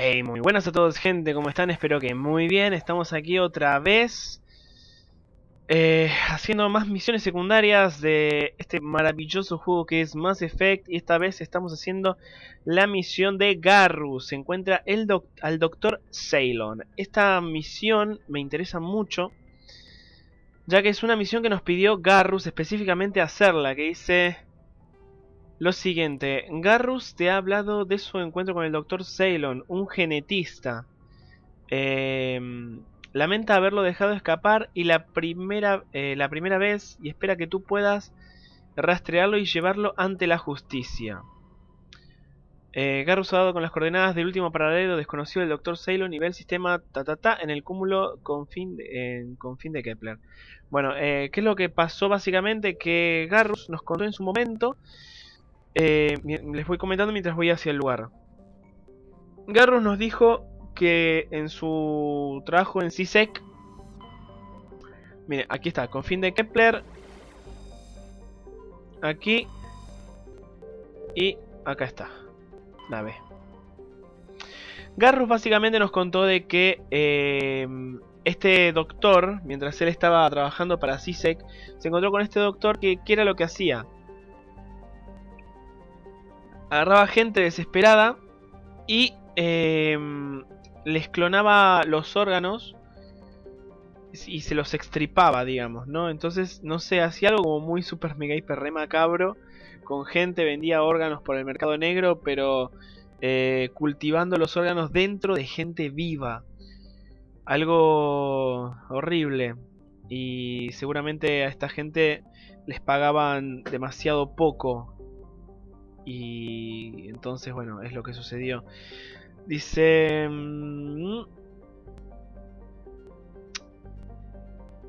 Hey, muy buenas a todos, gente, ¿cómo están? Espero que muy bien. Estamos aquí otra vez haciendo más misiones secundarias de este maravilloso juego que es Mass Effect. Y esta vez estamos haciendo la misión de Garrus. Se encuentra al Dr. Ceylon. Esta misión me interesa mucho, ya que es una misión que nos pidió Garrus específicamente hacerla, que dice lo siguiente: Garrus te ha hablado de su encuentro con el Dr. Ceylon, un genetista. Lamenta haberlo dejado escapar y la primera vez, y espera que tú puedas rastrearlo y llevarlo ante la justicia. Garrus ha dado con las coordenadas del último paralelo desconocido del Dr. Ceylon, nivel sistema en el cúmulo confín de Kepler. Bueno, ¿qué es lo que pasó básicamente? Que Garrus nos contó en su momento. Les voy comentando mientras voy hacia el lugar. Garrus nos dijo que en su trabajo en CISEC, mire, aquí está, confín de Kepler, aquí y acá está, la B. Garrus básicamente nos contó de que este doctor, mientras él estaba trabajando para CISEC, se encontró con este doctor que era lo que hacía. Agarraba gente desesperada y les clonaba los órganos y se los extripaba, digamos, ¿no? Entonces, no sé, hacía algo como muy super mega hiper re macabro con gente, vendía órganos por el mercado negro, pero cultivando los órganos dentro de gente viva. Algo horrible. Y seguramente a esta gente les pagaban demasiado poco. Y entonces, bueno, es lo que sucedió. Dice...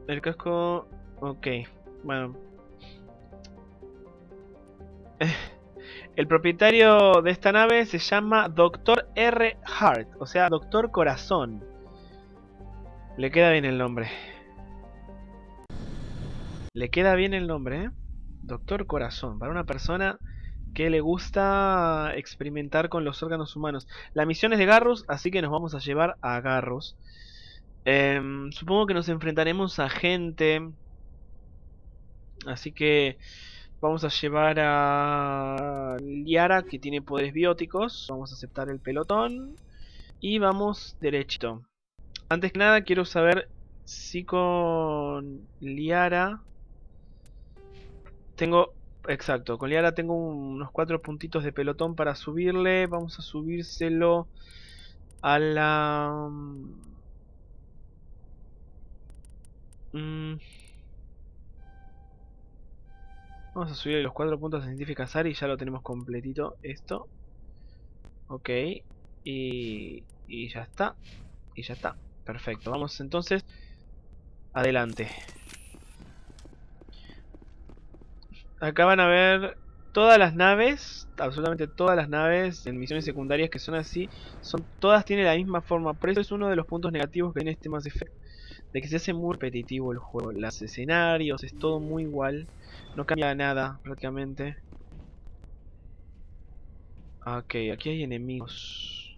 el casco... Ok, bueno. El propietario de esta nave se llama Dr. R. Heart, o sea, Doctor Corazón. Le queda bien el nombre. Le queda bien el nombre, ¿eh? Doctor Corazón, para una persona que le gusta experimentar con los órganos humanos. La misión es de Garrus, así que nos vamos a llevar a Garrus. Supongo que nos enfrentaremos a gente, así que vamos a llevar a Liara, que tiene poderes bióticos. Vamos a aceptar el pelotón y vamos derechito. Antes que nada quiero saber si con Liara tengo... Exacto, con Liara tengo unos 4 puntitos de pelotón para subirle. Vamos a subírselo a la... Vamos a subirle los 4 puntos de científica SAR y ya lo tenemos completito esto. Ok, y ya está. Y ya está, perfecto. Vamos entonces adelante. Acá van a ver todas las naves, absolutamente todas las naves en misiones secundarias que son así, todas tienen la misma forma. Por eso es uno de los puntos negativos que tiene este Mass Effect, de que se hace muy repetitivo el juego. Los escenarios, es todo muy igual, no cambia nada prácticamente. Ok, aquí hay enemigos.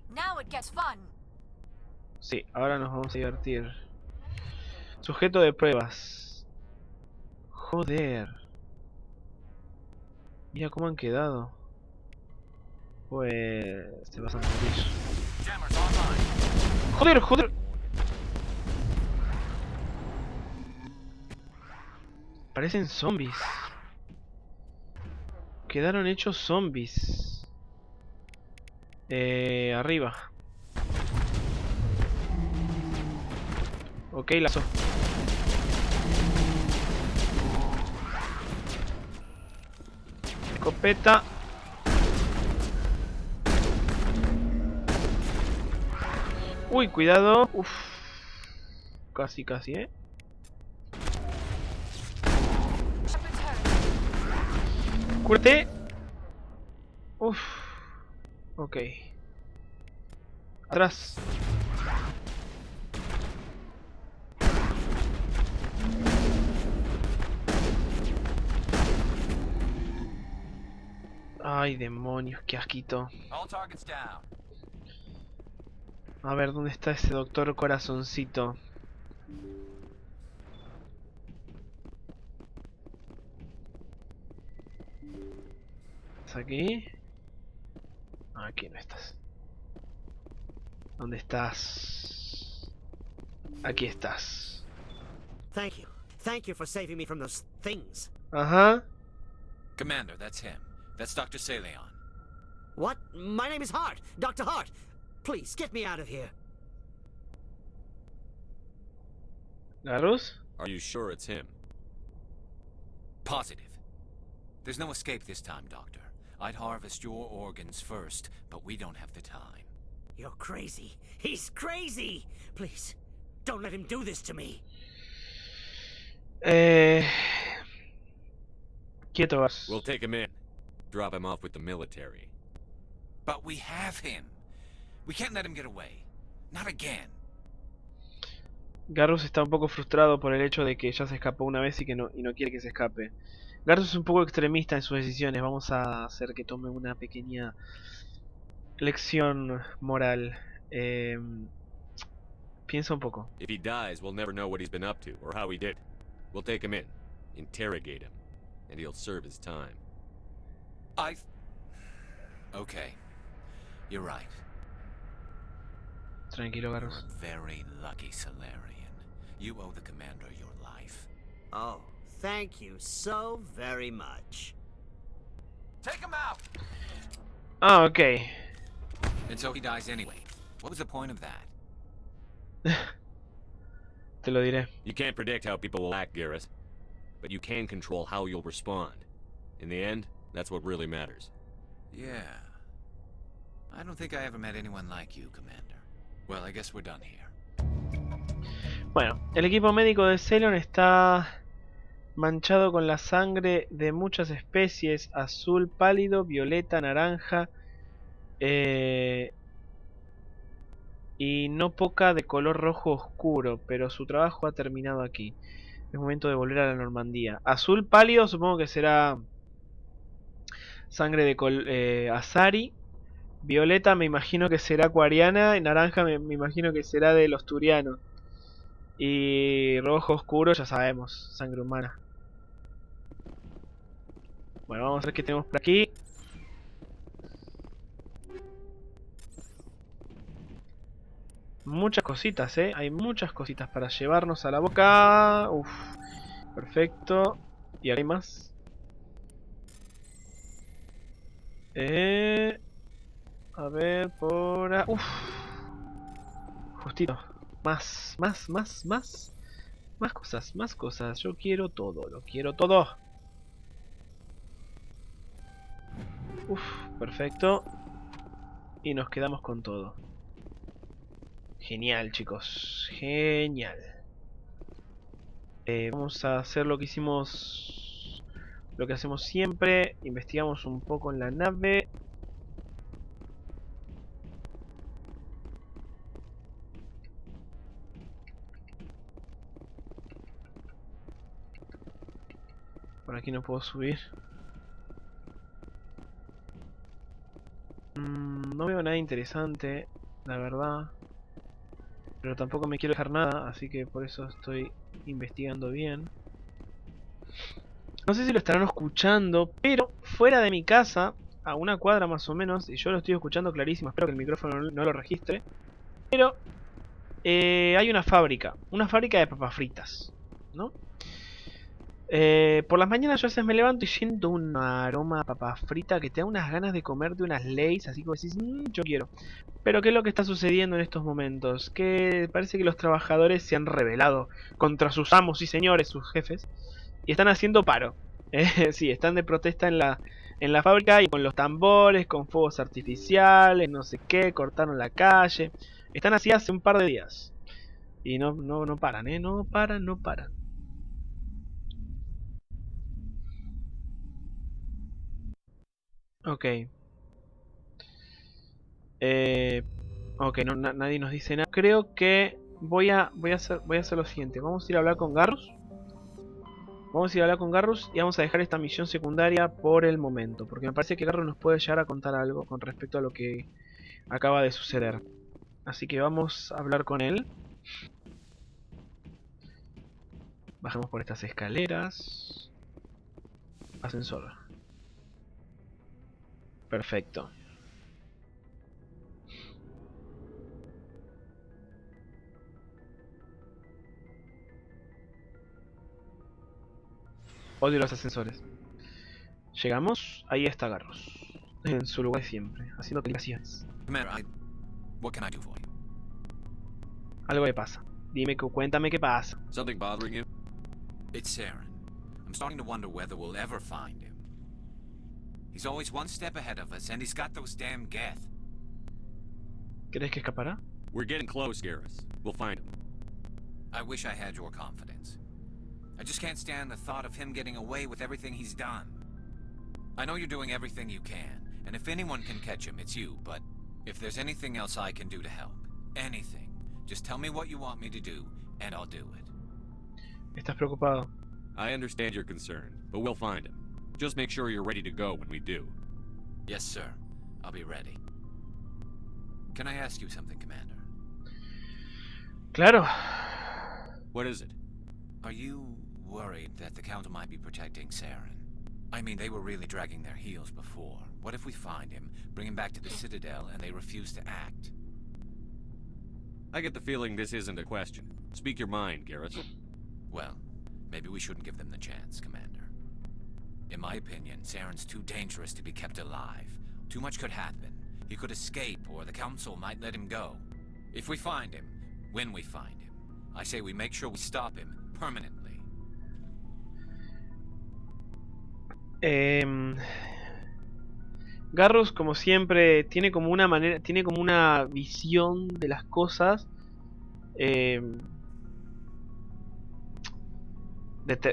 Sí, ahora nos vamos a divertir. Sujeto de pruebas. Joder. Mira cómo han quedado. Pues... se vas a morir. ¡Joder, joder! Parecen zombies. Quedaron hechos zombies. Arriba. Ok, lazo. Escopeta. Uy, cuidado. Uf. Casi, casi, Cúrate. Uf. Ok. Atrás. Ay, demonios, qué asquito. A ver, ¿dónde está ese doctor corazoncito? ¿Estás aquí? No, aquí no estás. ¿Dónde estás? Aquí estás. Thank you. Thank you for saving me from those things. Ajá. Commander, that's him. That's Dr. Saleon. What? My name is Hart. Dr. Hart. Please, get me out of here. ¿Garrus? Are you sure it's him? Positive. There's no escape this time, Doctor. I'd harvest your organs first, but we don't have the time. You're crazy. He's crazy. Please, don't let him do this to me. Quieto vas. We'll take him in. Drop him off with the military. But we have him. We can't let him get away. Not again. Garrus está un poco frustrado por el hecho de que ya se escapó una vez y no quiere que se escape. Garrus es un poco extremista en sus decisiones. Vamos a hacer que tome una pequeña lección moral. Piensa un poco. If he dies, we'll never know what he's been up to or how he did. We'll take him in, interrogate him, and he'll serve his time. Okay. You're right. Tranquilo, You're Garrus. a very lucky Solarian. You owe the Commander your life. Oh, thank you so very much. Take him out! Ah, ok. And so he dies anyway. What was the point of that? Te lo diré. You can't predict how people will act, Garrus, but you can control how you'll respond. In the end, that's what really matters. Yeah. I don't think I ever met anyone like you, Commander. Well, I guess we're done here. Bueno, el equipo médico de Cylon está manchado con la sangre de muchas especies: azul pálido, violeta, naranja y no poca de color rojo oscuro, pero su trabajo ha terminado aquí. Es momento de volver a la Normandía. Azul pálido supongo que será sangre de Azari. Violeta me imagino que será acuariana. Y naranja me imagino que será de los turianos. Y rojo oscuro ya sabemos, sangre humana. Bueno, vamos a ver qué tenemos por aquí. Muchas cositas, hay muchas cositas para llevarnos a la boca. Uf, perfecto. ¿Y hay más? A ver, por... Uf. Justito. Más. Más cosas. Yo quiero todo, lo quiero todo. Uf, perfecto. Y nos quedamos con todo. Genial, chicos. Genial. Vamos a hacer lo que hicimos... Lo que hacemos siempre. Investigamos un poco en la nave. Por aquí no puedo subir. No veo nada interesante, la verdad. Pero tampoco me quiero dejar nada, así que por eso estoy investigando bien. No sé si lo estarán escuchando, pero fuera de mi casa, a una cuadra más o menos, y yo lo estoy escuchando clarísimo, espero que el micrófono no lo registre. Pero hay una fábrica de papas fritas, ¿no? Por las mañanas yo a veces me levanto y siento un aroma a papa frita que te da unas ganas de comerte unas Lay's, así como decís, yo quiero. Pero ¿qué es lo que está sucediendo en estos momentos? Que parece que los trabajadores se han rebelado contra sus amos y señores, sus jefes, y están haciendo paro. Sí, están de protesta en la fábrica y con los tambores, con fuegos artificiales, no sé qué, cortaron la calle. Están así hace un par de días. Y no paran, no paran. Ok. Ok, nadie nos dice nada. Creo que voy a hacer lo siguiente. Vamos a ir a hablar con Garrus. Y vamos a dejar esta misión secundaria por el momento. Porque me parece que Garrus nos puede llegar a contar algo con respecto a lo que acaba de suceder. Así que vamos a hablar con él. Bajemos por estas escaleras. Ascensor. Perfecto. Odio los ascensores. Llegamos, ahí está Garros. En su lugar siempre, haciendo calificaciones. Commander, what can I do for you? Algo le pasa. Dime, cuéntame qué pasa. Something bothering you? It's Saren. I'm starting to wonder whether we'll ever find him. He's always one step ahead of us, and he's got those damn Geth. ¿Crees que escapará? We're getting close, Garrus. We'll find him. I wish I had your confidence. I just can't stand the thought of him getting away with everything he's done. I know you're doing everything you can, and if anyone can catch him, it's you, but if there's anything else I can do to help, anything, just tell me what you want me to do, and I'll do it. ¿Estás preocupado? I understand your concern, but we'll find him. Just make sure you're ready to go when we do. Yes, sir. I'll be ready. Can I ask you something, Commander? Claro. What is it? Are you worried that the Council might be protecting Saren? I mean, they were really dragging their heels before. What if we find him, bring him back to the Citadel, and they refuse to act? I get the feeling this isn't a question. Speak your mind, Garrus. Well, maybe we shouldn't give them the chance, Commander. In my opinion, Saren's too dangerous to be kept alive. Too much could happen. He could escape, or the Council might let him go. If we find him, when we find him, I say we make sure we stop him permanently. Garrus, como siempre, tiene como una manera, tiene como una visión de las cosas.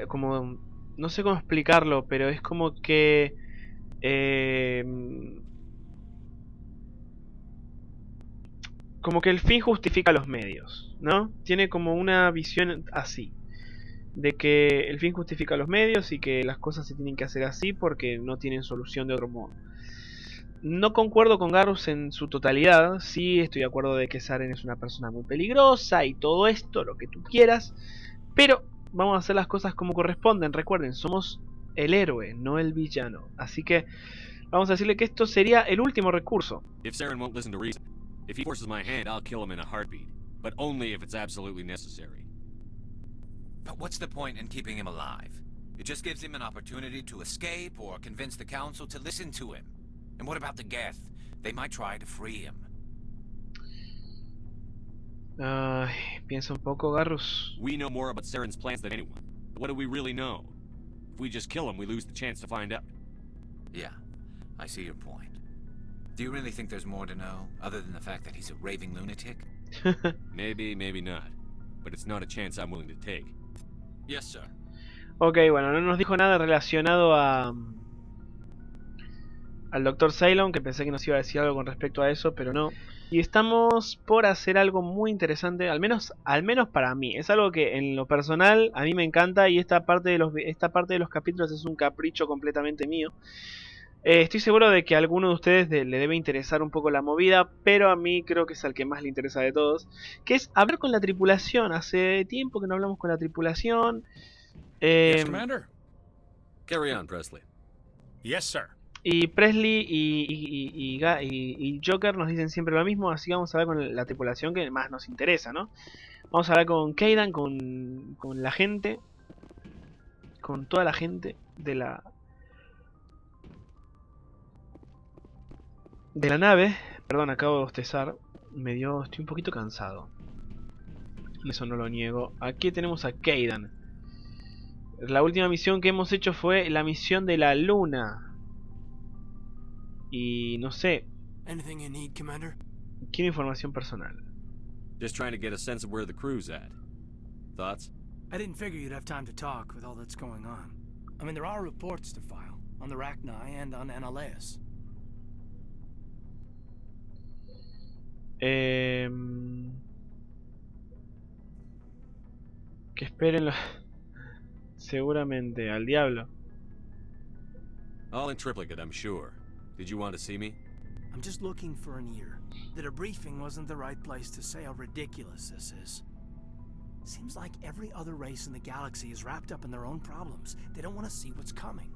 Como, no sé cómo explicarlo, pero es como que como que el fin justifica los medios, ¿no? Tiene como una visión así, de que el fin justifica los medios y que las cosas se tienen que hacer así porque no tienen solución de otro modo. No concuerdo con Garrus en su totalidad. Sí estoy de acuerdo de que Saren es una persona muy peligrosa y todo esto, lo que tú quieras, pero vamos a hacer las cosas como corresponden. Recuerden, somos el héroe, no el villano. Así que vamos a decirle que esto sería el último recurso. If Saren won't listen to reason, if he forces my hand, I'll kill him in a heartbeat. But only if it's absolutely necessary. But what's the point in keeping him alive? It just gives him an opportunity to escape or convince the Council to listen to him. And what about the Geth? They might try to free him. Piensa un poco, Garrus. We know more about Saren's plans than anyone. But what do we really know? If we just kill him, we lose the chance to find out. Yeah, I see your point. Do you really think there's more to know, other than the fact that he's a raving lunatic? Maybe, maybe not. But it's not a chance I'm willing to take. Yes, sir. Ok, bueno, no nos dijo nada relacionado a al Dr. Ceylon, que pensé que nos iba a decir algo con respecto a eso, pero no. Y estamos por hacer algo muy interesante, al menos para mí. Es algo que en lo personal a mí me encanta y esta parte de los capítulos es un capricho completamente mío. Estoy seguro de que a alguno de ustedes le debe interesar un poco la movida, pero a mí creo que es al que más le interesa de todos, que es hablar con la tripulación. Hace tiempo que no hablamos con la tripulación. Yes, Commander? Carry on, Presley. Yes, sir. Y Presley y Joker nos dicen siempre lo mismo, así que vamos a hablar con la tripulación que más nos interesa, ¿no? Vamos a hablar con Kaidan, con la gente, con toda la gente de la nave. Perdón, acabo de bostezar, estoy un poquito cansado, eso no lo niego. Aquí tenemos a Kaidan. La última misión que hemos hecho fue la misión de la luna. Y no sé. Anything you need, Commander? Quiero información personal. Just trying to get a sense of where the crew's at. Thoughts? I didn't figure you'd have time to talk with all that's going on. I mean, there are reports to file on the Rachni and on Canales. Que esperen seguramente al diablo. All in triplicate, I'm sure. Did you want to see me? I'm just looking for an ear. The debriefing wasn't the right place to say how ridiculous this is. Seems like every other race in the galaxy is wrapped up in their own problems. They don't want to see what's coming.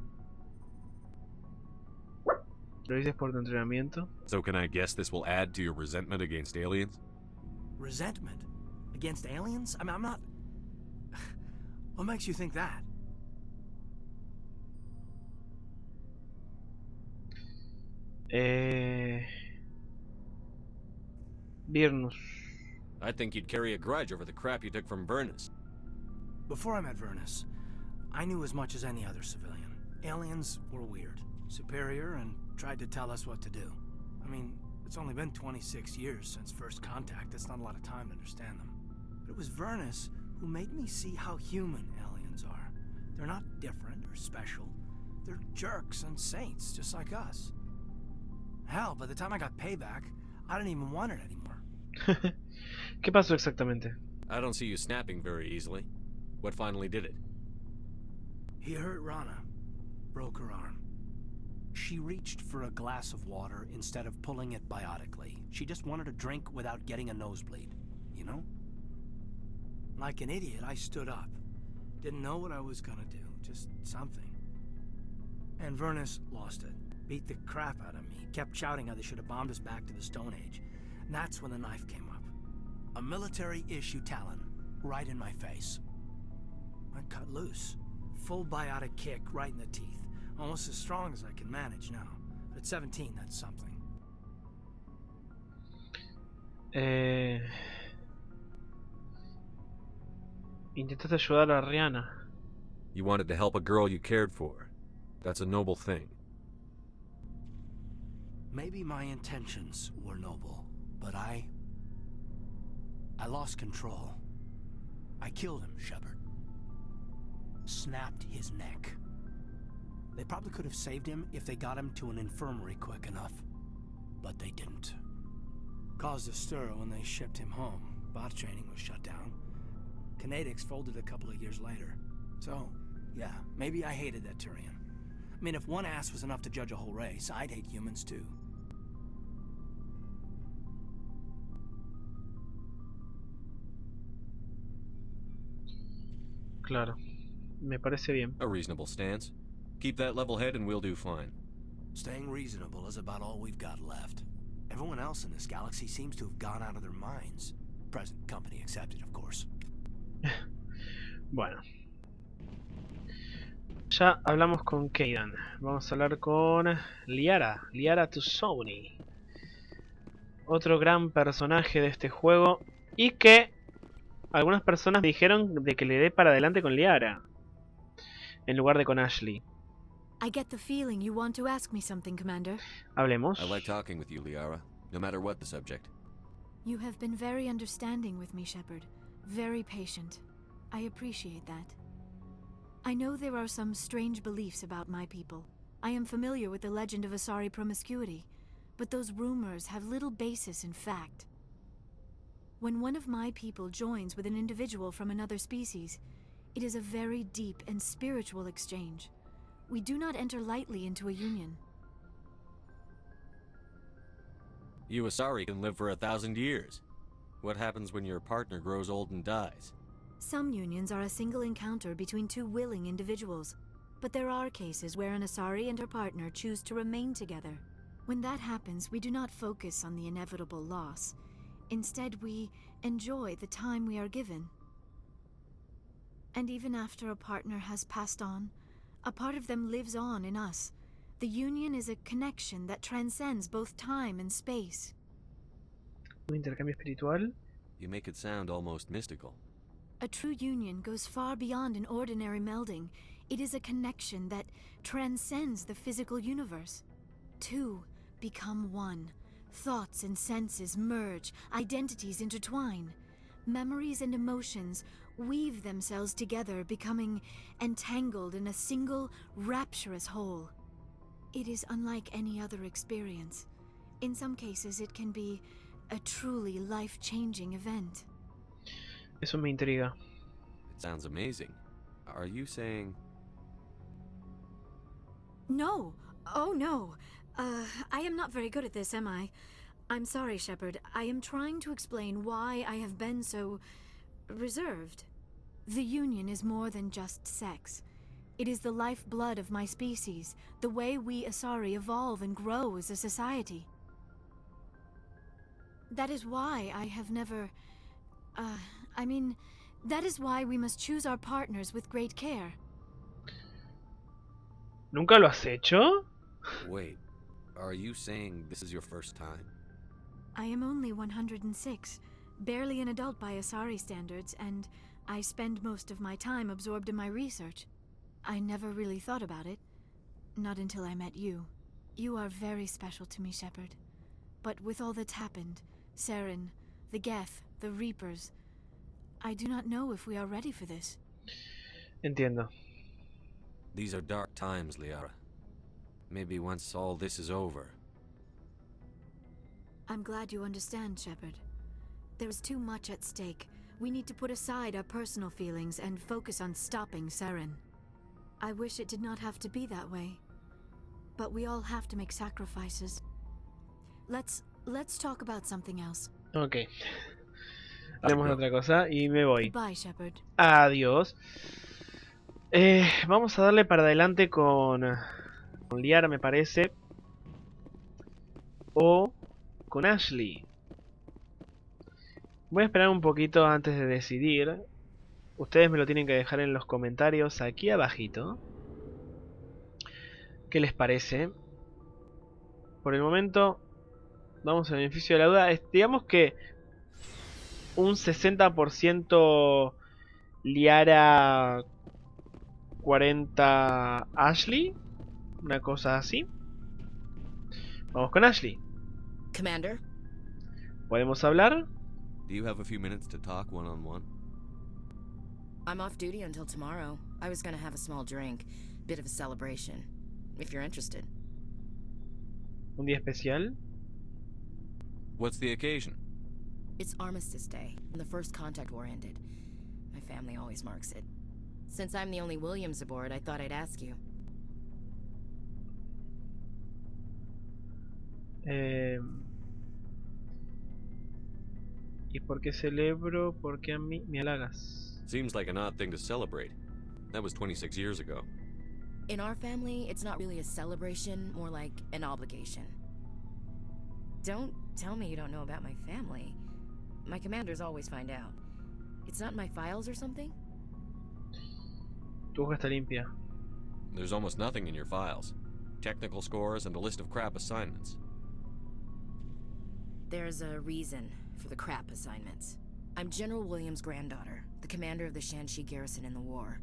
Lo dices por tu entrenamiento. So can I guess this will add to your resentment against aliens? Resentment? Against aliens? I mean, I'm not... What makes you think that? Virnus. I think you'd carry a grudge over the crap you took from Vernus. Before I met Vernus, I knew as much as any other civilian. Aliens were weird, superior, and tried to tell us what to do. I mean, it's only been 26 years since first contact. That's not a lot of time to understand them. But it was Vernus who made me see how human aliens are. They're not different or special. They're jerks and saints, just like us. Hell, by the time I got payback, I didn't even want it anymore. ¿Qué pasó exactamente? I don't see you snapping very easily. What finally did it? He hurt Rana. Broke her arm. She reached for a glass of water instead of pulling it biotically. She just wanted a drink without getting a nosebleed, you know? Like an idiot, I stood up. Didn't know what I was gonna do, just something. And Vernus lost it. Beat the crap out of me. Kept shouting how they should have bombed us back to the Stone Age. And that's when the knife came up. A military-issue talon, right in my face. I cut loose. Full biotic kick right in the teeth. Almost as strong as I can manage now. But at 17, that's something. Intentaste ayudar a Rihanna. You wanted to help a girl you cared for. That's a noble thing. Maybe my intentions were noble, but I lost control. I killed him, Shepard. Snapped his neck. They probably could have saved him if they got him to an infirmary quick enough. But they didn't. Caused a stir when they shipped him home. Bot training was shut down. Canales folded a couple of years later. So, yeah, maybe I hated that Turian. I mean, if one ass was enough to judge a whole race, I'd hate humans too. Claro. Me parece bien. A reasonable stance. Keep that level head and we'll do fine. Staying reasonable is about all we've got left. Everyone else in this galaxy seems to have gone out of their minds. Present company accepted, of course. Bueno. Ya hablamos con Kaidan. Vamos a hablar con Liara. Liara Tusoni. Otro gran personaje de este juego. Y que algunas personas dijeron de que le dé para adelante con Liara. En lugar de con Ashley. I get the feeling you want to ask me something, Commander. Hablemos. I like talking with you, Liara, no matter what the subject. You have been very understanding with me, Shepard. Very patient. I appreciate that. I know there are some strange beliefs about my people. I am familiar with the legend of Asari promiscuity, but those rumors have little basis in fact. When one of my people joins with an individual from another species, it is a very deep and spiritual exchange. We do not enter lightly into a union. You Asari can live for 1,000 years. What happens when your partner grows old and dies? Some unions are a single encounter between two willing individuals, but there are cases where an Asari and her partner choose to remain together. When that happens, we do not focus on the inevitable loss. Instead, we enjoy the time we are given. And even after a partner has passed on, a part of them lives on in us. The union is a connection that transcends both time and space. Un intercambio espiritual. You make it sound almost mystical. A true union goes far beyond an ordinary melding. It is a connection that transcends the physical universe. Two become one. Thoughts and senses merge, identities intertwine. Memories and emotions weave themselves together, becoming entangled in a single, rapturous whole. It is unlike any other experience. In some cases, it can be a truly life-changing event. Eso me intriga. It sounds amazing. Are you saying... No! Oh no! I am not very good at this, am I? I'm sorry, Shepard. I am trying to explain why I have been so reserved. The Union is more than just sex. It is the lifeblood of my species, the way we Asari evolve and grow as a society. That is why I have never... that is why we must choose our partners with great care. ¿Nunca lo has hecho? Wait, are you saying this is your first time? I am only 106, barely an adult by Asari standards, and I spend most of my time absorbed in my research. I never really thought about it. Not until I met you. You are very special to me, Shepard. But with all that's happened, Saren, the Geth, the Reapers, I do not know if we are ready for this. Entiendo. These are dark times, Liara. Maybe once all this is over. I'm glad you understand, Shepard. There is too much at stake. We need to put aside our personal feelings and focus on stopping Saren. I wish it did not have to be that way. But we all have to make sacrifices. Let's talk about something else. Ok. Hablemos de otra cosa y me voy. Goodbye, Shepard. Adiós. Vamos a darle para adelante con Liara, me parece. O con Ashley. Voy a esperar un poquito antes de decidir. Ustedes me lo tienen que dejar en los comentarios aquí abajito. ¿Qué les parece? Por el momento, vamos al beneficio de la duda. Digamos que un 60% Liara, 40 Ashley. Una cosa así. Vamos con Ashley. Commander? ¿Podemos hablar? Do you have a few minutes to talk one-on-one? I'm off duty until tomorrow. I was gonna have a small drink. Bit of a celebration. If you're interested. ¿Un día especial? What's the occasion? It's Armistice Day, when the first Contact War ended. My family always marks it. Since I'm the only Williams aboard, I thought I'd ask you. ¿Y por qué celebro? ¿Por qué a mí me halagas? Seems like an odd thing to celebrate. That was 26 years ago. In our family, it's not really a celebration, more like an obligation. Don't tell me you don't know about my family. My commanders always find out. It's not in my files or something? Tu hoja está limpia. There's almost nothing in your files. Technical scores and a list of crap assignments. There's a reason for the crap assignments. I'm General Williams' granddaughter, the commander of the Shanxi garrison in the war.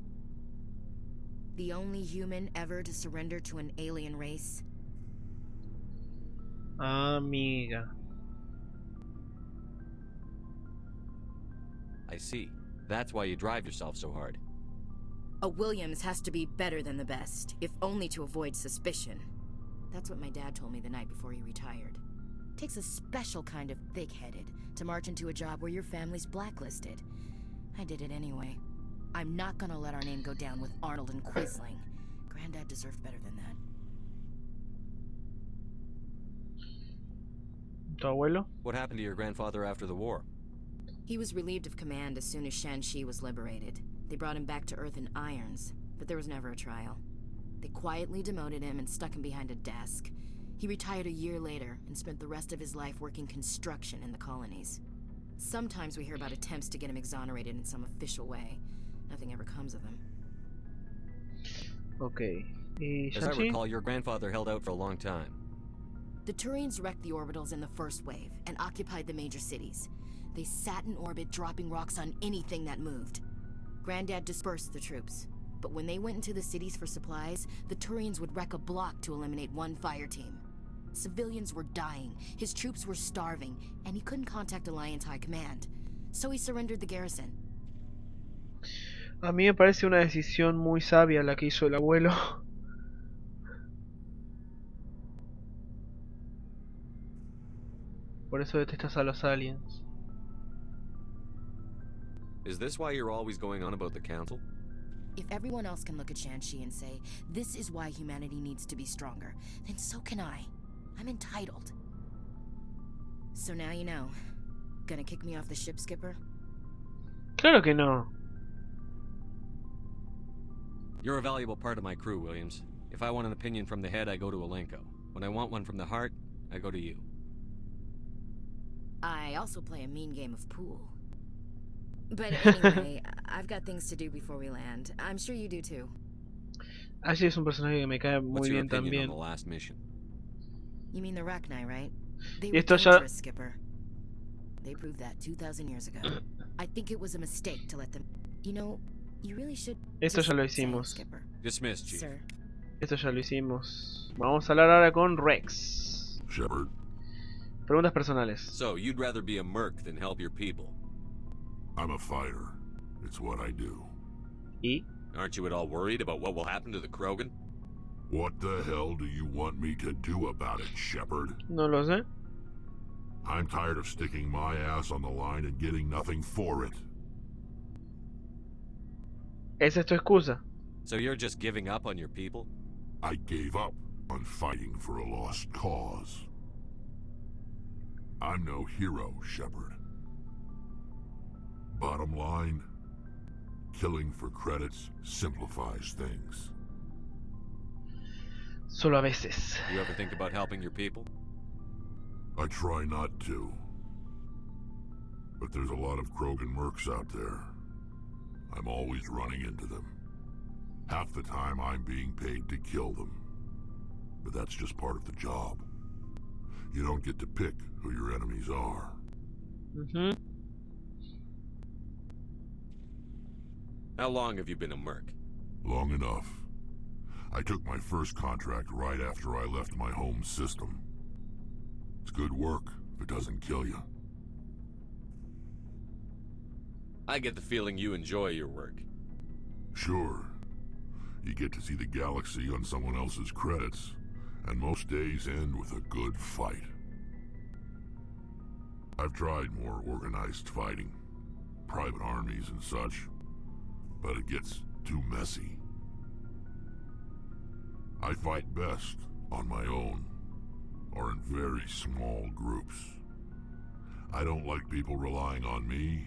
The only human ever to surrender to an alien race. Amiga. I see. That's why you drive yourself so hard. A Williams has to be better than the best, if only to avoid suspicion. That's what my dad told me the night before he retired. Takes a special kind of thick-headed to march into a job where your family's blacklisted. I did it anyway. I'm not gonna let our name go down with Arnold and Quisling. Granddad deserved better than that. ¿Tu abuelo? What happened to your grandfather after the war? He was relieved of command as soon as Shanxi was liberated. They brought him back to Earth in irons, but there was never a trial. They quietly demoted him and stuck him behind a desk. He retired a year later and spent the rest of his life working construction in the colonies. Sometimes we hear about attempts to get him exonerated in some official way. Nothing ever comes of them. Ok. ¿Y As I Shanxi? recall, your grandfather held out for a long time. The Turians wrecked the orbitals in the first wave and occupied the major cities. They sat in orbit, dropping rocks on anything that moved. Granddad dispersed the troops, but when they went into the cities for supplies, the Turians would wreck a block to eliminate one fire team. Civilians were dying, his troops were starving, and he couldn't contact Alliance High Command. So he surrendered the garrison. A mí me parece una decisión muy sabia la que hizo el abuelo. Por eso detestas a los aliens. Is this why you're always going on about the Council? If everyone else can look at Shanxi and say, this is why humanity needs to be stronger, then so can I. I'm entitled. So now you know. Gonna kick me off the ship, Skipper? Claro que no. You're a valuable part of my crew, Williams. If I want an opinion from the head, I go to Alenko. When I want one from the heart, I go to you. I also play a mean game of pool. But anyway, I've got things to do before we land. I'm sure you do too. Ashley es un personaje que me cae What's muy your bien opinion on también. the last mission? You mean the Rachni, right? They Y were esto ya... dangerous, Skipper. They proved that 2,000 years ago. I think it was a mistake to let them... You know, you really should... Esto ya lo just say, hicimos. Skipper. Dismissed, Chief. Sir. Esto ya lo hicimos. Vamos a hablar ahora con Rex. Shepard, Preguntas personales. So, you'd rather be a merc than help your people? I'm a fighter. It's what I do. ¿Y? Aren't you at all worried about what will happen to the Krogan? What the hell do you want me to do about it, Shepard? No lo sé. I'm tired of sticking my ass on the line and getting nothing for it. Esa es tu excusa. So you're just giving up on your people? I gave up on fighting for a lost cause. I'm no hero, Shepard. Bottom line, killing for credits simplifies things. Solo a veces. You ever think about helping your people? I try not to. But there's a lot of Krogan mercs out there. I'm always running into them. Half the time I'm being paid to kill them. But that's just part of the job. You don't get to pick who your enemies are. How long have you been a merc? Long enough. I took my first contract right after I left my home system. It's good work if it doesn't kill you. I get the feeling you enjoy your work. Sure. You get to see the galaxy on someone else's credits, and most days end with a good fight. I've tried more organized fighting, private armies and such, but it gets too messy. I fight best on my own, or in very small groups. I don't like people relying on me,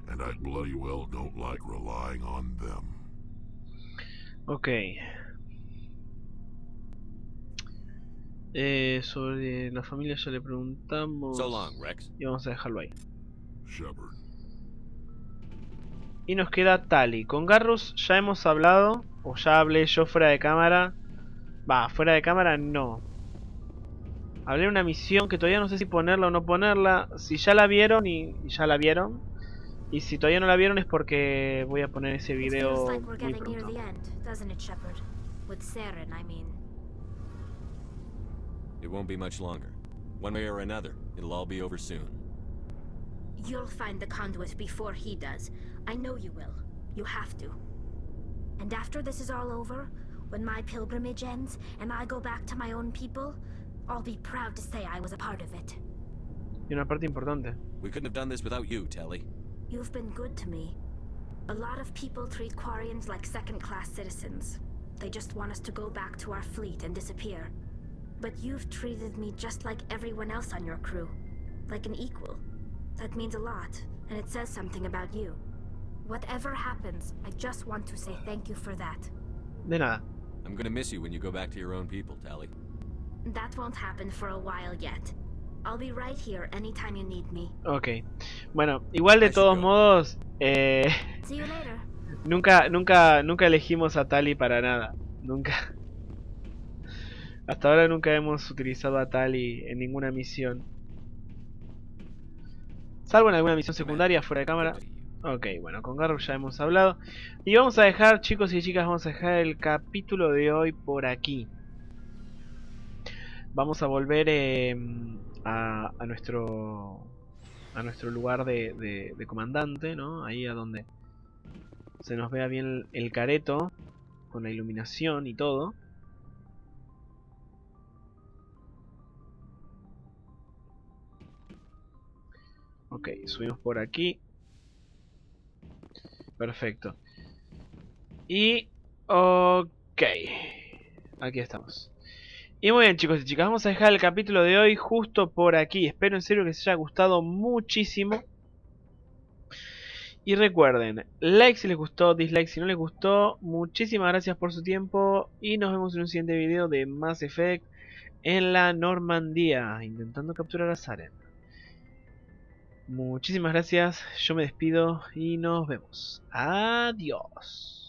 and I bloody well don't like relying on them. Ok. Sobre la familia ya le preguntamos. So long, Rex. Y vamos a dejarlo ahí. Shepard. Y nos queda Tali. Con Garrus ya hemos hablado. O ya hablé yo fuera de cámara. Va, fuera de cámara no. Hablé de una misión que todavía no sé si ponerla o no ponerla. Si ya la vieron y ya la vieron. Y si todavía no la vieron es porque voy a poner ese video muy pronto. It won't be much longer. One way or another, it'll all be over soon. You'll find the conduit before he does. I know you will. You have to. And after this is all over, when my pilgrimage ends and I go back to my own people, I'll be proud to say I was a part of it. Y una parte importante. We couldn't have done this without you, Telly. You've been good to me. A lot of people treat Quarians like second-class citizens. They just want us to go back to our fleet and disappear. But you've treated me just like everyone else on your crew. Like an equal. That means a lot, and it says something about you. Whatever happens, I just want to say thank you for that. De nada. I'm gonna miss you when you go back to your own people, Tally. That won't happen for a while yet. I'll be right here anytime you need me. Ok. Bueno, igual de todos modos, See you later. nunca elegimos a Tali para nada. Nunca. Hasta ahora nunca hemos utilizado a Tali en ninguna misión. Salvo en alguna misión secundaria fuera de cámara. Ok, bueno, con Garrus ya hemos hablado. Y vamos a dejar, chicos y chicas, vamos a dejar el capítulo de hoy por aquí. Vamos a volver a nuestro lugar de comandante, ¿no? Ahí a donde se nos vea bien el careto, con la iluminación y todo. Ok, subimos por aquí. Perfecto. Y... ok. Aquí estamos. Y muy bien, chicos y chicas, vamos a dejar el capítulo de hoy justo por aquí. Espero en serio que les haya gustado muchísimo. Y recuerden, like si les gustó, dislike si no les gustó. Muchísimas gracias por su tiempo y nos vemos en un siguiente video de Mass Effect en la Normandia, intentando capturar a Saren. Muchísimas gracias, yo me despido y nos vemos. Adiós.